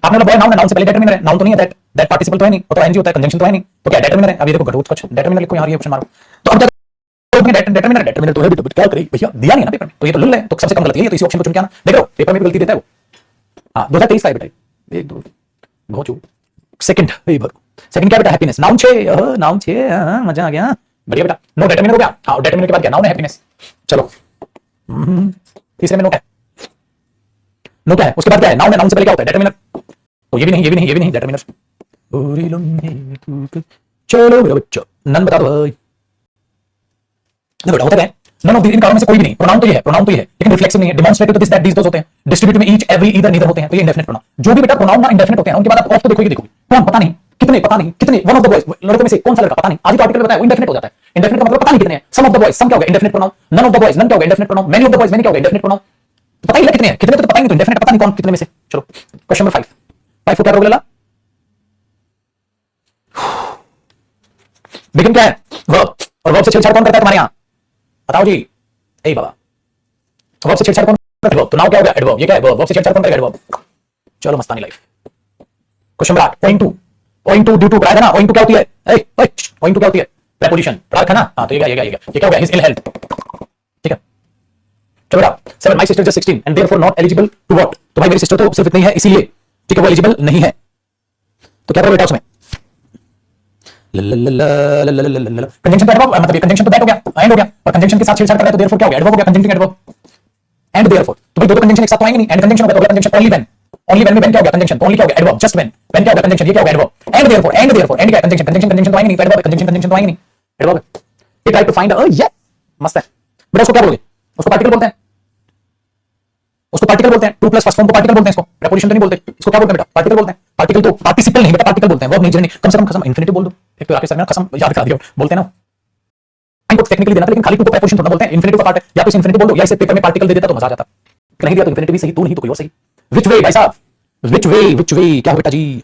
आपने बोला नाउन है, नाउन से पहले डेटरमिनर है, नाउन तो नहीं है, दैट पार्टिसिपल तो है नहीं, वो तो एनजी होता है, कंजंक्शन तो है नहीं, तो क्या डेटरमिनर है? अब ये देखो घटोत्कच कुछ डेटरमिनर लिखो यहाँ, ये ऑप्शन मारो, तो अब डेटरमिनर डेटरमिनर तो है बेटा, क्या करे भैया, दिया नहीं ना पेपर में, तो ये तो लुल है, तो सबसे कम गलती है, तो इसी ऑप्शन को चुन के आना, देख लो पेपर में भी गलती देता है वो। हाँ 2023 का है बेटा, 1 2 घोचू सेकंड, सेकंड क्या बेटा? हैप्पीनेस, नाउन छे, नाउन छे, मजा आ गया, बढ़िया बेटा। नो डेटरमिनर हो गया, हाँ डेटरमिनर के बाद क्या? नाउन है, हैप्पीनेस। चलो तीसरे में नो क्या है? नो क्या है? उसके बाद क्या है? नाउन है, नाउन से पहले क्या होता है? डेटरमिनर, तो ये भी नहीं, ये भी नहीं, ये भी नहीं, डेटरमिनर। चलो मेरा बच्चा नन बता दो भाई, बेटा होता है नन ऑफ इन कारणों में से कोई भी नहीं, प्रोनाउन तो ये है, प्रोनाउन तो ये है, लेकिन रिफ्लेक्सिव नहीं है, डेमोंस्ट्रेटिव तो दिस दैट दीस दोस होते हैं, डिस्ट्रीब्यूटिव में ईच एवरी ईदर नीदर होते हैं, तो ये इंडेफिनिट प्रोनाउन। जो भी बेटा प्रोनाउन ना इंडेफिनिट होते हैं उनके बाद आप ऑफ तो देखोगे, देखोगे कौन, पता नहीं कितने, पता नहीं कितने, वन ऑफ द बॉयज, लड़कों में से कौन सा लड़का, पता नहीं, आज तो आर्टिकल बताया वो इंडेफिनिट हो जाता है। इंडेफिनिट का मतलब पता नहीं कितने हैं, some of the boys, some क्या होगा? Indefinite pronoun. None of the boys, none क्या होगा? Indefinite pronoun. Many of the boys, many क्या होगा? Indefinite pronoun. पता ही नहीं कितने हैं, कितने तो पता ही नहीं, तो इंडेफिनिट पता नहीं कौन कितने में से। चलो क्वेश्चन नंबर 5 को क्या करोगे लला? बिगिन क्या है? वर्ब। और वर्ब से छेड़छाड़ कौन करता है तुम्हारे यहां? बताओ जी। ए बाबा, वर्ब से छेड़छाड़ कौन करता है? तो नाउ क्या हो गया? एडवर्ब। ये क्या है? वर्ब। वर्ब से छेड़छाड़ कौन करेगा? एडवर्ब। चलो मस्तानी life. Question number 8 point 2। Point 2 due to पढ़ाया था ना? पॉइंट 2 क्या होती है? पॉइंट 2 क्या होती है? प्रेपोजिशन पढ़ा था ना? हाँ, तो ये क्या हो गया? His ill health. ठीक है, चलो बेटा। 7 my sister just 16 and therefore not eligible to what? तो भाई मेरी सिस्टर तो सिर्फ इतनी है इसीलिए, ठीक है, वो एलिजिबल नहीं है। तो क्या करो बेटा उसमें? कंजंक्शन तो एडवर्ब, मतलब ये कंजंक्शन तो दैट हो गया, एंड हो गया, और कंजंक्शन के साथ छेड़छाड़ कर रहा है तो देयरफॉर क्या हो गया? एडवर्ब हो गया, कंजंक्टिंग एडवर्ब एंड देयरफॉर। तो भाई दो कंजंक्शन एक साथ तो आएंगे नहीं, एंड कंजंक्शन हो गया, conjunction only when. Only when में व्हेन क्या हो गया? कंजंक्शन। ओनली क्या हो गया? एडवर्ब। जस्ट व्हेन, व्हेन क्या हो गया? कंजंक्शन। ये क्या हो गया? Adverb and therefore. And therefore, and क्या है? कंजंक्शन। कंजंक्शन कंजंक्शन तो आएंगे नहीं, तो एडवर्ब। कंजंक्शन कंजंक्शन तो आएंगे नहीं, एडवर्ब। ये ट्राई टू फाइंड ये मस्त है बेटा। उसको क्या बोलोगे? उसको पार्टिकल बोलते हैं, उसको पार्टिकल बोलते हैं। 2 प्लस फर्स्ट फॉर्म को पार्टिकल बोलते हैं, इसको प्रेपोजिशन तो नहीं बोलते। इसको क्या बोलते हैं बेटा? पार्टिकल बोलते हैं। पार्टिकल तो पार्टिसिपल नहीं बेटा, पार्टिकल बोलते हैं, वर्ब नहीं, जनरल नहीं। कम से कम इंफिनिटिव बोल दो। एक तो राकेश सर ने कसम याद करा दिया, बोलते हैं ना इनको टेक्निकली देना था, लेकिन खाली टू को प्रेपोजिशन थोड़ा बोलते हैं, इंफिनिटिव का पार्ट है। या तो इंफिनिटिव बोल दो, या इसे पेपर में पार्टिकल दे देता तो मजा आ जाता। नहीं दिया तो इंफिनिटिव भी सही, तू नहीं तो कोई और सही। विच वे भाई साहब, विच वे क्या हो बेटा जी?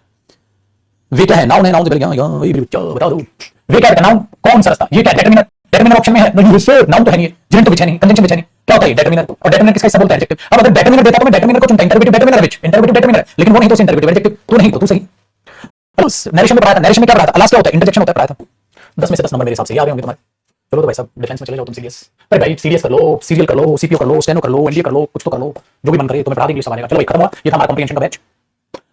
वे क्या है? नाउन है, नाउन से पहले क्या बता दो। वे क्या है? नाउन। कौन सा रास्ता? ये क्या है? डिटरमिनर। डिटरमिनर ऑप्शन में है नहीं, सर नाउन तो है नहीं, जेंट तो विच है नहीं, कंजंक्शन विच है नहीं। क्या होता है डिटरमिनर? और डिटरमिनर किसका हिस्सा बोलता है? एडजेक्टिव। अब अगर डिटरमिनर देता तो मैं डिटरमिनर को चुनता, इंटररोगेटिव डिटरमिनर विच, इंटररोगेटिव डिटरमिनर, लेकिन वो नहीं तो इंटररोगेटिव एडजेक्टिव। तू नहीं तो तू सही। नरेशन में पढ़ाया था, नरेशन में क्या पढ़ाया था? लास्ट क्या होता है? इंटरजेक्शन होता है, पढ़ाया था। 10 में से 10 नंबर मेरे हिसाब से आ रहे होंगे तुम्हारे। चलो तो भाई साहब डिफेंस में चले जाओ तुम सीरियस। अरे भाई सीरियस कर लो, सीरियल कर लो, सीपीओ कर लो, स्टेनो कर लो, एनडीए कर लो, कुछ तो कर लो, जो भी मन करे। तुम्हें पढ़ा देंगे सवाल। चलो भाई खत्म हुआ, ये था हमारा कॉम्प्रिहेंशन का बैच।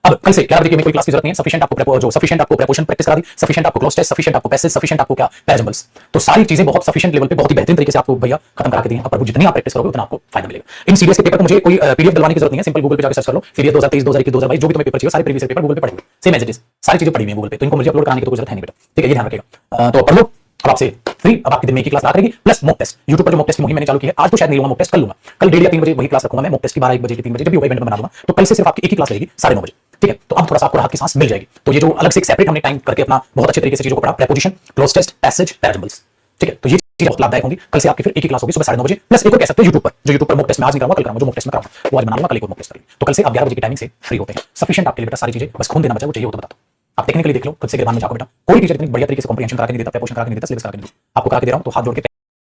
अब कल से 11 बजे की कोई क्लास की जरूरत नहीं है। सफिशिएंट आपको जो सफिशिएंट आपको प्रेपोजिशन प्रैक्टिस करा दी, सफिशिएंट आपको क्लोज टेस्ट, सफिशिएंट आपको पैसेज, सफिशिएंट आपको क्या पैराजम्बल्स। तो सारी चीजें बहुत सफिशिएंट लेवल पे बहुत ही बेहतरीन तरीके से आपको भैया खत्म करा के दी हैं। अब जितनी आप प्रैक्टिस करोगे उतना आपको फायदा मिलेगा। इन सीरीज के पेपर को मुझे कोई पीडीएफ डलवाने की जरूरत नहीं है, सिंपल गूगल पे जाकर सर्च कर लो, सीरीज 2023 2021 2022 जो भी तुम्हें पेपर चाहिए सारे प्रीवियस पेपर गूगल पे पढ़ेंगे, सेम एज इट इज, सारी चीजें पड़ी हुई हैं गूगल पे। तो इनको मुझे अपलोड कराने की तो जरूरत है नहीं बेटा, ठीक है, ये ध्यान रखिएगा। तो पढ़ लो। अब आपसे फ्री, अब आपकी दिन में एक ही क्लास करेगी, प्लस मॉक टेस्ट। YouTube पर जो मॉक टेस्ट की मुहिम मैंने चालू की है, आज तो शायद नहीं लूंगा मॉक टेस्ट, कल लूंगा। कल 1:30 या 3 बजे वही क्लास रखूंगा मैं मॉक टेस्ट की, 12 1 बजे की 3 बजे जब भी होगा इवेंट में बना दूंगा। तो कल से सिर्फ आपकी एक ही क्लास रहेगी 9:30 बजे, ठीक है। तो अब थोड़ा सा आपको राहत की सांस मिल जाएगी। तो ये जो अलग से एक सेपरेट हमने टाइम करके अपना बहुत अच्छे तरीके से चीजों को पढ़ा, preposition, cloze test, passage, parajumbles, ठीक है। तो ये चीजें बहुत लाभदायक होंगी। कल से आपकी फिर एक ही क्लास होगी सुबह 9:30 बजे, प्लस एक और कह सकते हो YouTube पर, जो YouTube पर मॉक टेस्ट में आज नहीं कराऊंगा, कल कराऊंगा, जो मॉक टेस्ट में कराऊंगा वो आज बना लूंगा, कल एक और मॉक टेस्ट करेंगे। तो कल से आप 11 बजे की टाइमिंग से फ्री होते हैं। सफिशिएंट आपके लिए बेटा सारी चीजें, बस खून देना बचा वो चाहिए हो तो बता दो। आप टेक्निकली देख लो, खुद से गिरबान में जाओ बेटा। कोई टीचर इतनी बढ़िया तरीके से कॉम्प्रिहेंशन करा के नहीं देता, प्रेपोजिशन करा के नहीं देता, सिलेबस करा के नहीं देता। आपको करा के दे रहा हूं तो हाथ जोड़ के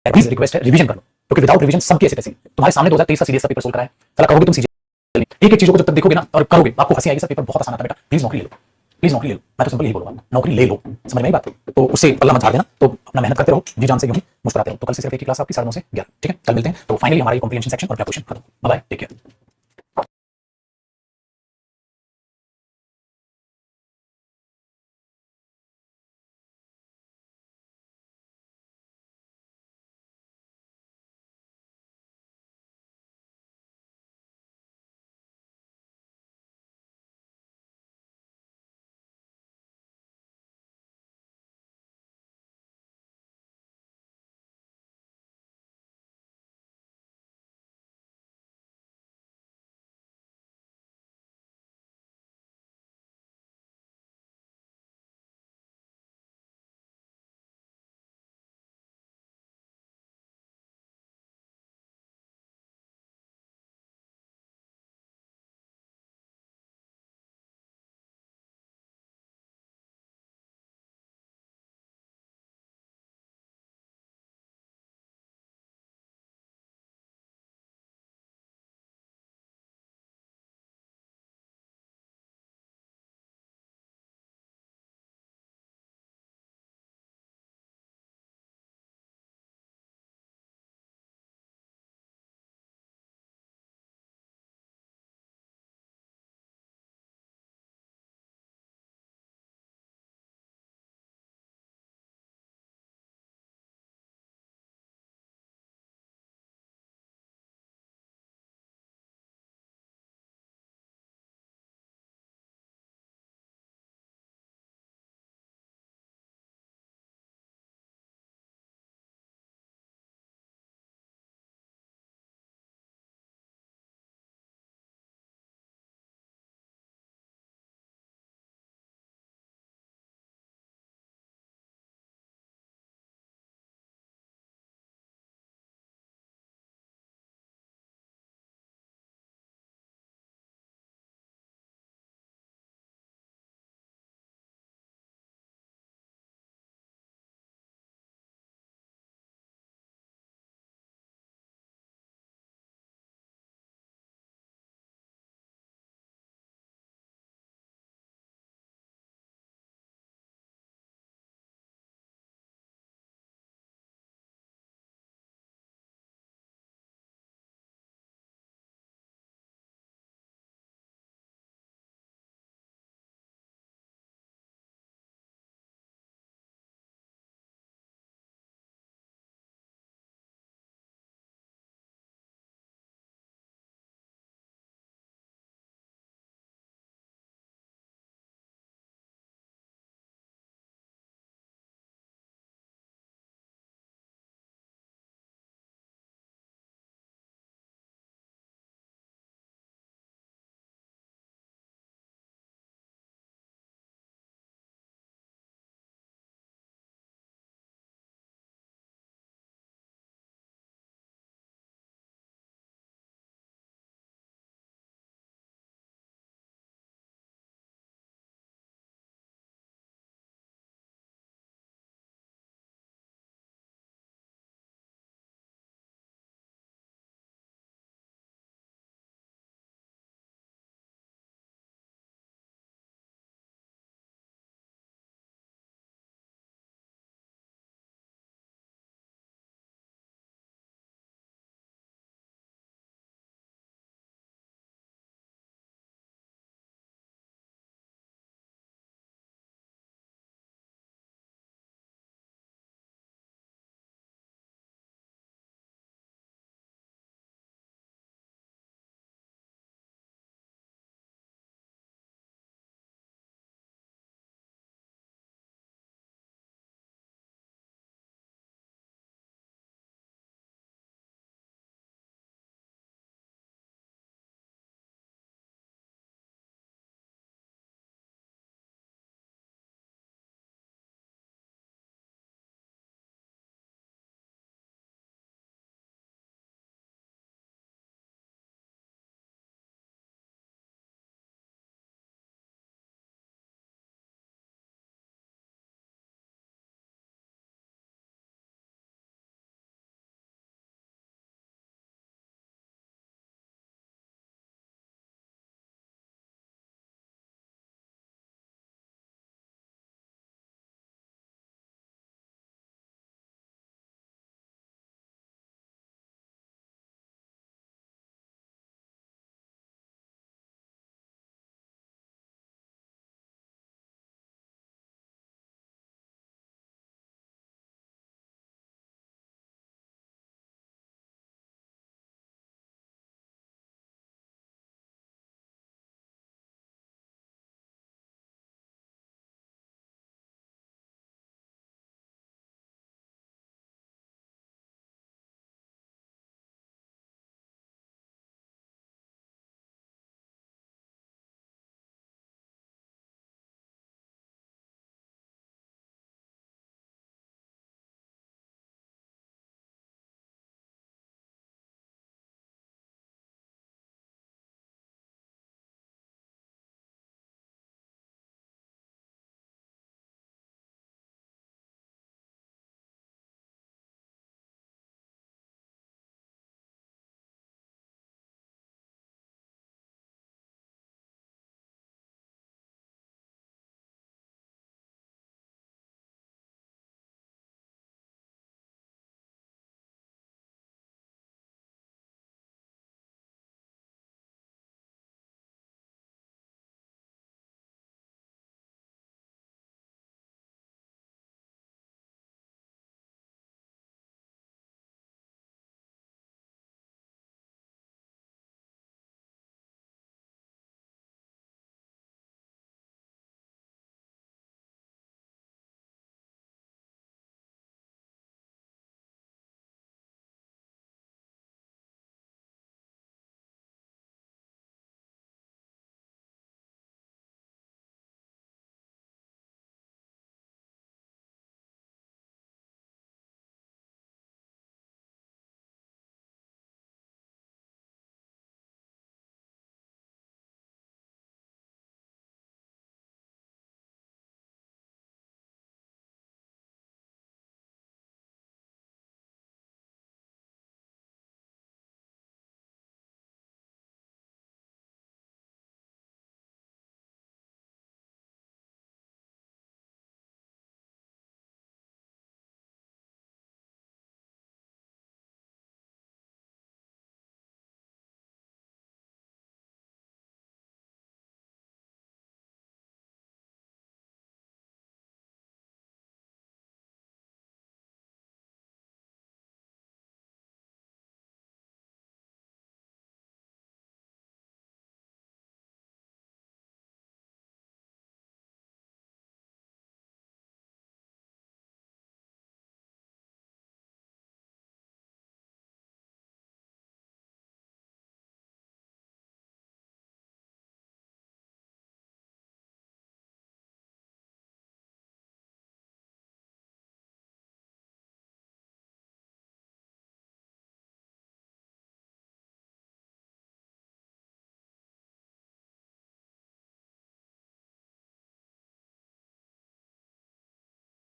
प्लीज रिक्वेस्ट है, रिवीजन कर लो, क्योंकि विदाउट रिवीजन सबकी ऐसे तैसे। तुम्हारे सामने 2023 का सीरीज का पेपर सोल्व कराया, चला करोगे तुम सीरीज एक एक चीजों को जब तक देखोगे ना और करोगे आपको हंसी आएगी। सर पेपर बहुत आसान आता है बेटा, प्लीज नौकरी ले लो, प्लीज नौकरी ले लो। मैं तो सिंपल यही बोलूंगा, नौकरी ले लो, समझ में आई बात? तो उससे पल्ला मत झाड़ देना, तो अपना मेहनत करते रहो, जी जान से यूं ही मुस्कुराते रहो। तो कल से सिर्फ एक ही क्लास आपकी 9:30 से 11, ठीक है, कल मिलते हैं। तो फाइनली हमारा ये कॉम्प्रिहेंशन सेक्शन और प्रेपोजिशन खत्म। Bye bye, take care.